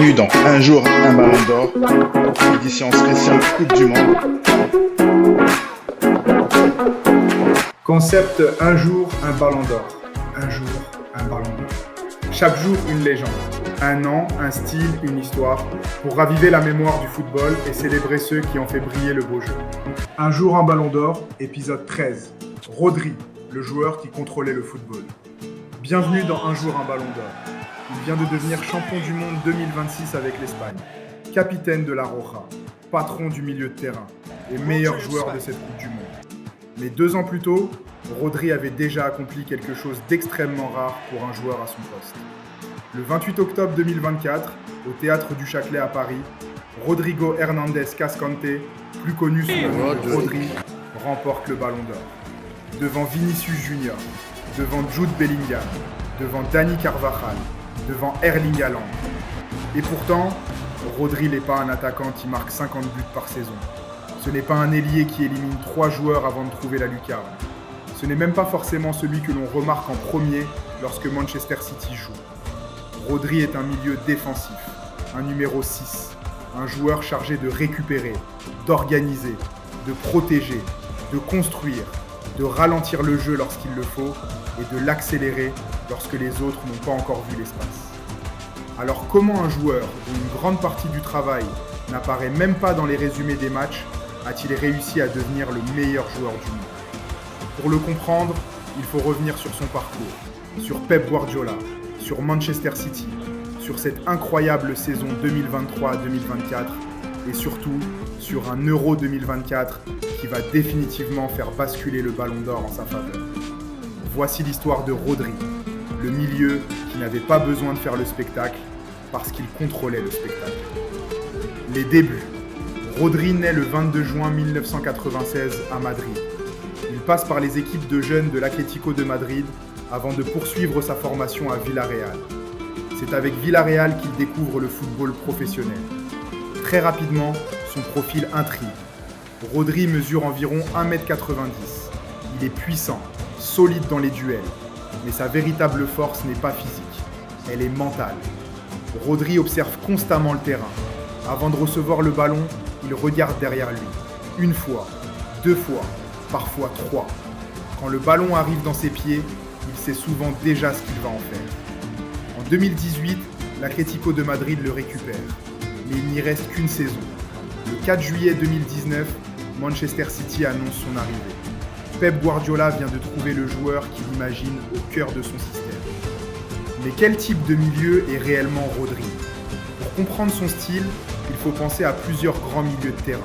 Bienvenue dans Un jour, un ballon d'or, édition spéciale Coupe du Monde. Concept un jour, un ballon d'or. Un jour, un ballon d'or. Chaque jour, une légende. Un an, un style, une histoire, pour raviver la mémoire du football et célébrer ceux qui ont fait briller le beau jeu. Un jour, un ballon d'or, épisode 13. Rodri, le joueur qui contrôlait le football. Bienvenue dans Un jour, un ballon d'or. Il vient de devenir champion du monde 2026 avec l'Espagne, capitaine de la Roja, patron du milieu de terrain et meilleur joueur de cette Coupe du Monde. Mais 2 ans plus tôt, Rodri avait déjà accompli quelque chose d'extrêmement rare pour un joueur à son poste. Le 28 octobre 2024, au Théâtre du Châtelet à Paris, Rodrigo Hernández Cascante, plus connu sous le nom de Rodri, remporte le Ballon d'Or. Devant Vinicius Junior, devant Jude Bellingham, devant Dani Carvajal, devant Erling Haaland. Et pourtant, Rodri n'est pas un attaquant qui marque 50 buts par saison. Ce n'est pas un ailier qui élimine 3 joueurs avant de trouver la lucarne. Ce n'est même pas forcément celui que l'on remarque en premier lorsque Manchester City joue. Rodri est un milieu défensif, un numéro 6, un joueur chargé de récupérer, d'organiser, de protéger, de construire, de ralentir le jeu lorsqu'il le faut et de l'accélérer lorsque les autres n'ont pas encore vu l'espace. Alors comment un joueur dont une grande partie du travail n'apparaît même pas dans les résumés des matchs a-t-il réussi à devenir le meilleur joueur du monde ? Pour le comprendre, il faut revenir sur son parcours, sur Pep Guardiola, sur Manchester City, sur cette incroyable saison 2023-2024 et surtout sur un Euro 2024 qui va définitivement faire basculer le Ballon d'Or en sa faveur. Voici l'histoire de Rodri, le milieu qui n'avait pas besoin de faire le spectacle parce qu'il contrôlait le spectacle. Les débuts. Rodri naît le 22 juin 1996 à Madrid. Il passe par les équipes de jeunes de l'Atlético de Madrid avant de poursuivre sa formation à Villarreal. C'est avec Villarreal qu'il découvre le football professionnel. Très rapidement, son profil intrigue. Rodri mesure environ 1m90. Il est puissant, solide dans les duels, mais sa véritable force n'est pas physique, elle est mentale. Rodri observe constamment le terrain. Avant de recevoir le ballon, il regarde derrière lui. 1 fois, 2 fois, parfois 3. Quand le ballon arrive dans ses pieds, il sait souvent déjà ce qu'il va en faire. En 2018, l'Atlético de Madrid le récupère, mais il n'y reste qu'une saison. Le 4 juillet 2019, Manchester City annonce son arrivée. Pep Guardiola vient de trouver le joueur qu'il imagine au cœur de son système. Mais quel type de milieu est réellement Rodri ? Pour comprendre son style, il faut penser à plusieurs grands milieux de terrain.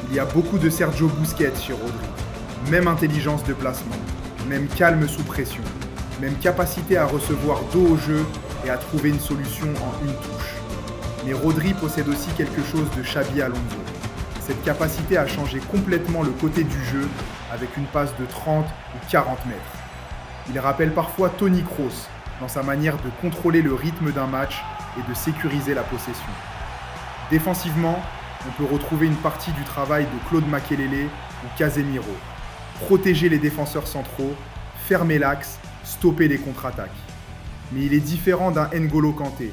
Il y a beaucoup de Sergio Busquets chez Rodri. Même intelligence de placement, même calme sous pression, même capacité à recevoir dos au jeu et à trouver une solution en une touche. Mais Rodri possède aussi quelque chose de Xabi Alonso. Cette capacité à changer complètement le côté du jeu avec une passe de 30 ou 40 mètres. Il rappelle parfois Toni Kroos dans sa manière de contrôler le rythme d'un match et de sécuriser la possession. Défensivement, on peut retrouver une partie du travail de Claude Makelele ou Casemiro. Protéger les défenseurs centraux, fermer l'axe, stopper les contre-attaques. Mais il est différent d'un N'Golo Kanté.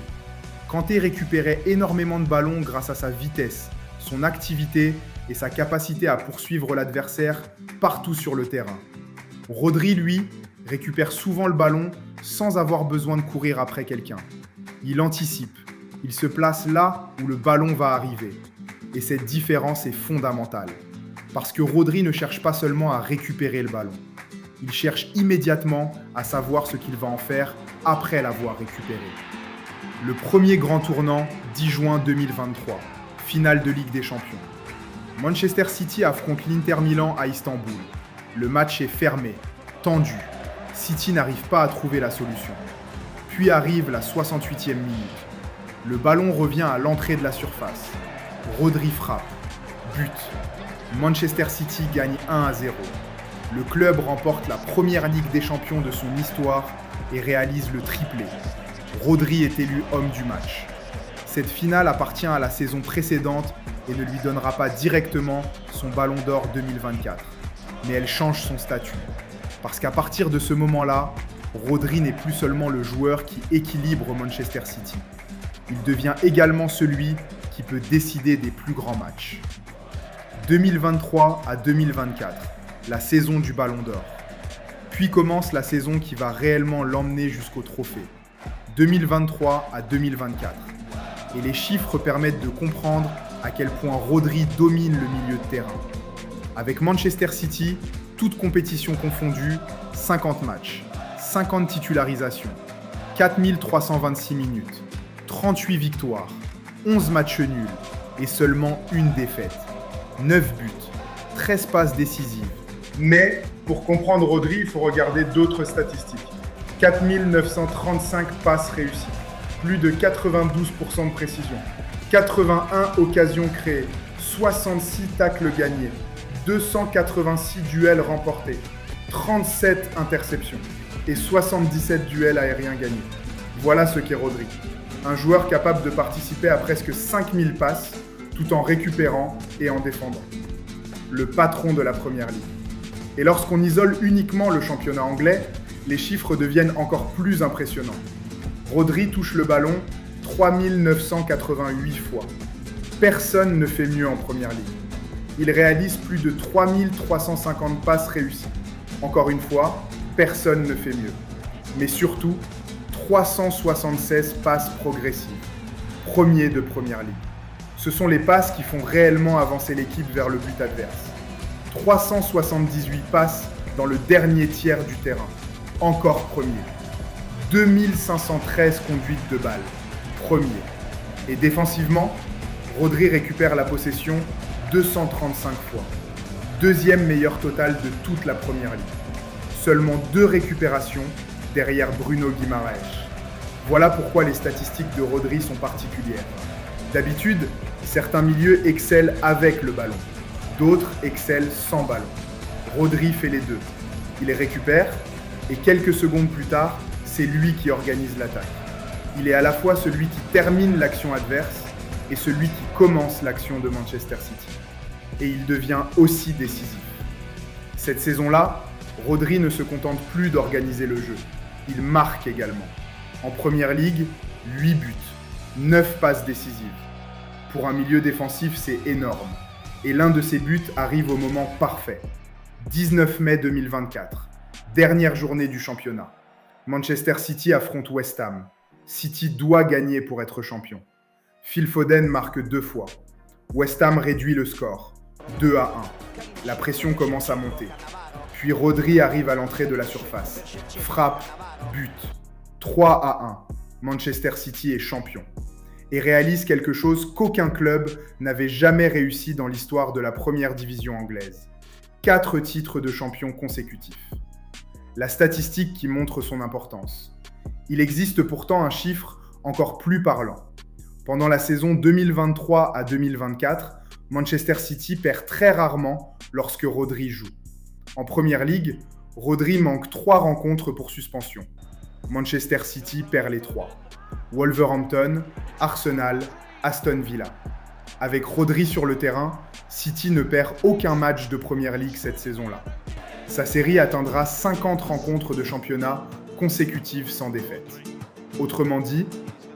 Kanté récupérait énormément de ballons grâce à sa vitesse, son activité et sa capacité à poursuivre l'adversaire partout sur le terrain. Rodri, lui, récupère souvent le ballon sans avoir besoin de courir après quelqu'un. Il anticipe, il se place là où le ballon va arriver. Et cette différence est fondamentale. Parce que Rodri ne cherche pas seulement à récupérer le ballon. Il cherche immédiatement à savoir ce qu'il va en faire après l'avoir récupéré. Le premier grand tournant, 10 juin 2023, finale de Ligue des Champions. Manchester City affronte l'Inter Milan à Istanbul. Le match est fermé, tendu. City n'arrive pas à trouver la solution. Puis arrive la 68e minute. Le ballon revient à l'entrée de la surface. Rodri frappe. But. Manchester City gagne 1-0. Le club remporte la première Ligue des Champions de son histoire et réalise le triplé. Rodri est élu homme du match. Cette finale appartient à la saison précédente et ne lui donnera pas directement son Ballon d'Or 2024. Mais elle change son statut. Parce qu'à partir de ce moment-là, Rodri n'est plus seulement le joueur qui équilibre Manchester City. il devient également celui qui peut décider des plus grands matchs. 2023 à 2024, la saison du Ballon d'Or. Puis commence la saison qui va réellement l'emmener jusqu'au trophée. 2023 à 2024. Et les chiffres permettent de comprendre à quel point Rodri domine le milieu de terrain. Avec Manchester City, toutes compétitions confondues, 50 matchs, 50 titularisations, 4326 minutes, 38 victoires, 11 matchs nuls et seulement une défaite. 9 buts, 13 passes décisives. Mais pour comprendre Rodri, il faut regarder d'autres statistiques. 4935 passes réussies, plus de 92% de précision, 81 occasions créées, 66 tacles gagnés, 286 duels remportés, 37 interceptions et 77 duels aériens gagnés. Voilà ce qu'est Rodri. Un joueur capable de participer à presque 5000 passes tout en récupérant et en défendant. Le patron de la Première Ligue. Et lorsqu'on isole uniquement le championnat anglais, les chiffres deviennent encore plus impressionnants. Rodri touche le ballon 3988 fois. Personne ne fait mieux en Première Ligue. Il réalise plus de 3350 passes réussies. Encore une fois, personne ne fait mieux. Mais surtout, 376 passes progressives. Premier de Première Ligue. Ce sont les passes qui font réellement avancer l'équipe vers le but adverse. 378 passes dans le dernier tiers du terrain. Encore premier. 2513 conduites de balles. Premier. Et défensivement, Rodri récupère la possession 235 fois. Deuxième meilleur total de toute la Première Ligue. Seulement 2 récupérations derrière Bruno Guimaraes. Voilà pourquoi les statistiques de Rodri sont particulières. D'habitude, certains milieux excellent avec le ballon. D'autres excellent sans ballon. Rodri fait les deux. Il les récupère et quelques secondes plus tard, c'est lui qui organise l'attaque. Il est à la fois celui qui termine l'action adverse et celui qui commence l'action de Manchester City. Et il devient aussi décisif. Cette saison-là, Rodri ne se contente plus d'organiser le jeu. Il marque également. En Première Ligue, 8 buts, 9 passes décisives. Pour un milieu défensif, c'est énorme. Et l'un de ces buts arrive au moment parfait. 19 mai 2024, dernière journée du championnat. Manchester City affronte West Ham. City doit gagner pour être champion. Phil Foden marque 2 fois. West Ham réduit le score, 2-1. La pression commence à monter. Puis Rodri arrive à l'entrée de la surface. Frappe, but. 3-1. Manchester City est champion. Et réalise quelque chose qu'aucun club n'avait jamais réussi dans l'histoire de la première division anglaise. 4 titres de champion consécutifs. La statistique qui montre son importance. Il existe pourtant un chiffre encore plus parlant. Pendant la saison 2023 à 2024, Manchester City perd très rarement lorsque Rodri joue. En Première Ligue, Rodri manque 3 rencontres pour suspension. Manchester City perd les 3. Wolverhampton, Arsenal, Aston Villa. Avec Rodri sur le terrain, City ne perd aucun match de Première Ligue cette saison-là. Sa série atteindra 50 rencontres de championnat consécutives sans défaite. Autrement dit,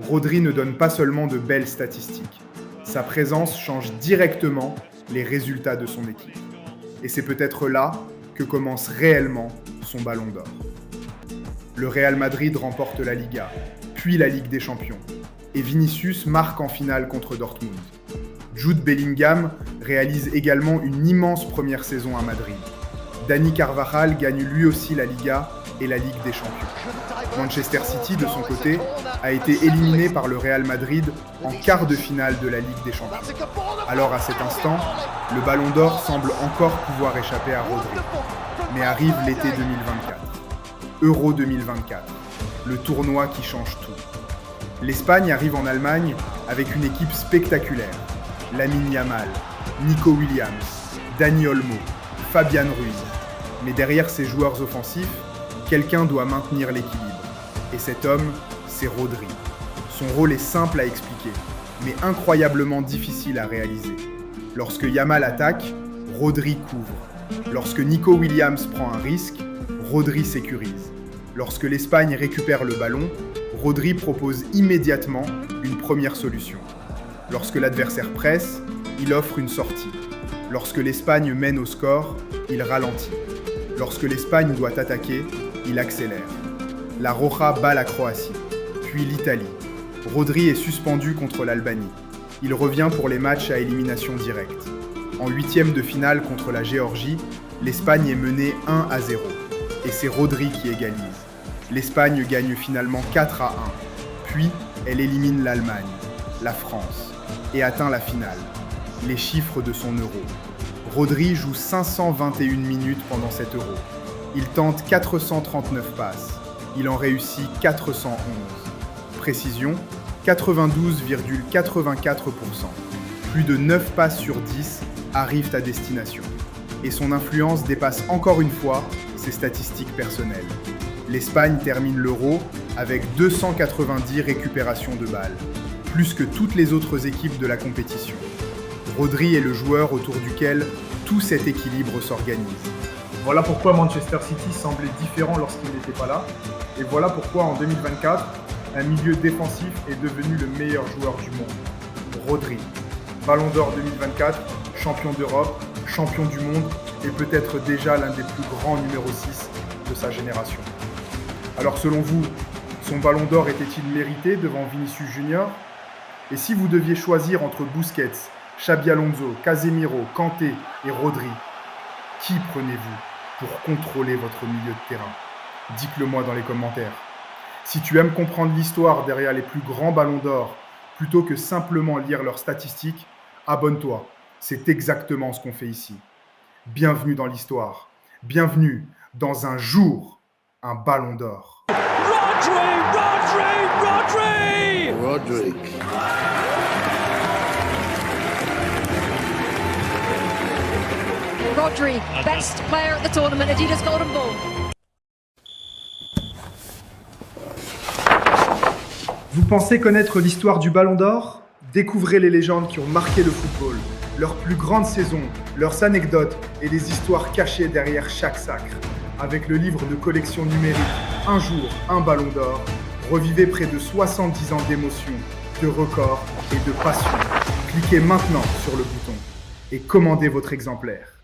Rodri ne donne pas seulement de belles statistiques. Sa présence change directement les résultats de son équipe. Et c'est peut-être là que commence réellement son Ballon d'Or. Le Real Madrid remporte la Liga, puis la Ligue des Champions. Et Vinicius marque en finale contre Dortmund. Jude Bellingham réalise également une immense première saison à Madrid. Dani Carvajal gagne lui aussi la Liga et la Ligue des Champions. Manchester City, de son côté, a été éliminé par le Real Madrid en quart de finale de la Ligue des Champions. Alors à cet instant, le Ballon d'Or semble encore pouvoir échapper à Rodri. Mais arrive l'été 2024. Euro 2024. Le tournoi qui change tout. L'Espagne arrive en Allemagne avec une équipe spectaculaire. Lamine Yamal, Nico Williams, Dani Olmo, Fabian Ruiz. Mais derrière ces joueurs offensifs, quelqu'un doit maintenir l'équilibre. Et cet homme, c'est Rodri. Son rôle est simple à expliquer, mais incroyablement difficile à réaliser. Lorsque Yamal attaque, Rodri couvre. Lorsque Nico Williams prend un risque, Rodri sécurise. Lorsque l'Espagne récupère le ballon, Rodri propose immédiatement une première solution. Lorsque l'adversaire presse, il offre une sortie. Lorsque l'Espagne mène au score, il ralentit. Lorsque l'Espagne doit attaquer, il accélère. La Roja bat la Croatie, puis l'Italie. Rodri est suspendu contre l'Albanie. Il revient pour les matchs à élimination directe. En huitième de finale contre la Géorgie, l'Espagne est menée 1-0. Et c'est Rodri qui égalise. L'Espagne gagne finalement 4-1. Puis, elle élimine l'Allemagne, la France, et atteint la finale. Les chiffres de son Euro. Rodri joue 521 minutes pendant cet Euro. Il tente 439 passes. Il en réussit 411. Précision, 92,84%. Plus de 9 passes sur 10 arrivent à destination. Et son influence dépasse encore une fois ses statistiques personnelles. L'Espagne termine l'Euro avec 290 récupérations de balles, plus que toutes les autres équipes de la compétition. Rodri est le joueur autour duquel tout cet équilibre s'organise. Voilà pourquoi Manchester City semblait différent lorsqu'il n'était pas là. Et voilà pourquoi en 2024, un milieu défensif est devenu le meilleur joueur du monde. Rodri, Ballon d'Or 2024, champion d'Europe, champion du monde et peut-être déjà l'un des plus grands numéro 6 de sa génération. Alors selon vous, son Ballon d'Or était-il mérité devant Vinicius Junior ? Et si vous deviez choisir entre Busquets, Xabi Alonso, Casemiro, Kanté et Rodri, qui prenez-vous pour contrôler votre milieu de terrain ? Dites-le moi dans les commentaires. Si tu aimes comprendre l'histoire derrière les plus grands ballons d'or, plutôt que simplement lire leurs statistiques, abonne-toi. C'est exactement ce qu'on fait ici. Bienvenue dans l'histoire. Bienvenue dans un jour, un ballon d'or. Rodri. Rodri, best player at the tournament, Adidas Golden Ball. Vous pensez connaître l'histoire du Ballon d'Or ? Découvrez les légendes qui ont marqué le football, leurs plus grandes saisons, leurs anecdotes et les histoires cachées derrière chaque sacre. Avec le livre de collection numérique Un jour, un Ballon d'Or, revivez près de 70 ans d'émotions, de records et de passion. Cliquez maintenant sur le bouton et commandez votre exemplaire.